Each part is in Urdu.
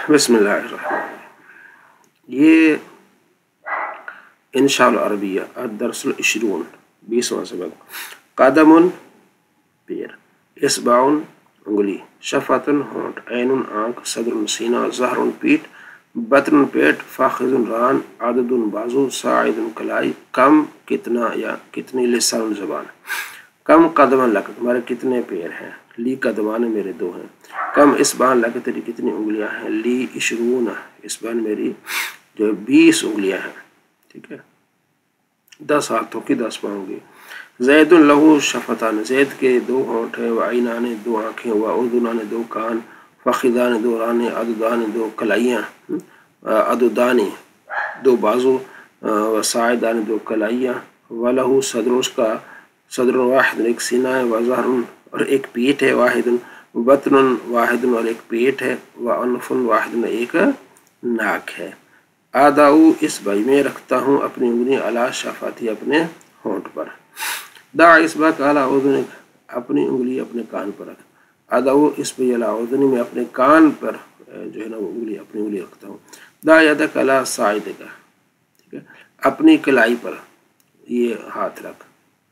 بسم اللہ الرحمن الرحیم۔ یہ انشاء العربیہ الدرس العشرون 20واں سبق۔ قدم پیر، اصبع انگلی، شفتن ہونٹ، عین آنکھ، صدر سینہ، ظہر پیٹھ، بطن پیٹ، فخذ ران، عدد بازو، ساعد کلائی، کم کتنا یا کتنی، لسان زبان۔ کم قدم لک تمہارے کتنے پیر ہیں، لی قدمان میرے 2 ہیں، کم اصبعان لک تیری کتنی انگلیاں ہیں، لی 20 اصبعان میری جو 20 انگلیاں ہیں، ٹھیک ہے، 10 ہاتھوں کی 10 پاؤں گی۔ زید لہو شفتان، زید کے 2 ہونٹ ہیں، وعینان 2 آنکھیں، واذنان 2 کان، فخذان 2 رانے، عددان 2 کلائیاں، عددان 2 بازو، وساعدان 2 کلائیاں، ولہو صدر اس کا صدر واحد 1 سینہ ہے، وظہر اور 1 پیٹھ ہے، واحد بطن واحد اور 1 پیٹ ہے، وانف واحد 1 ناک ہے۔ آداؤ اصبعی میں رکھتا ہوں اپنی انگلی، علی شفاتی اپنے ہونٹ پر۔ دع اصبعک علی اذنک اپنی انگلی اپنے کان پر رکھ۔ آداؤ اصبعی علی اذنی میں اپنے کان پر جو ہے نا وہ انگلی اپنی انگلی رکھتا ہوں۔ دع یدک علی صاعدک، ٹھیک ہے، اپنی کلائی پر یہ ہاتھ رکھ،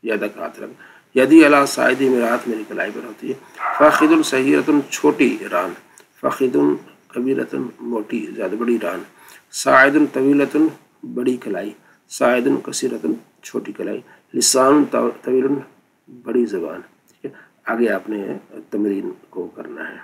یدک ہاتھ رکھ، یدی علی صاعدی میرا ہاتھ میری کلائی پر ہوتی ہے۔ فخذ صغیرۃ چھوٹی ران، فخذ کبیرۃ موٹی زیادہ بڑی ران، ساعد طویلۃ بڑی کلائی، ساعد کثیرۃ چھوٹی کلائی، لسان طویل بڑی زبان، ٹھیک ہے۔ آگے آپ نے تمرین کو کرنا ہے۔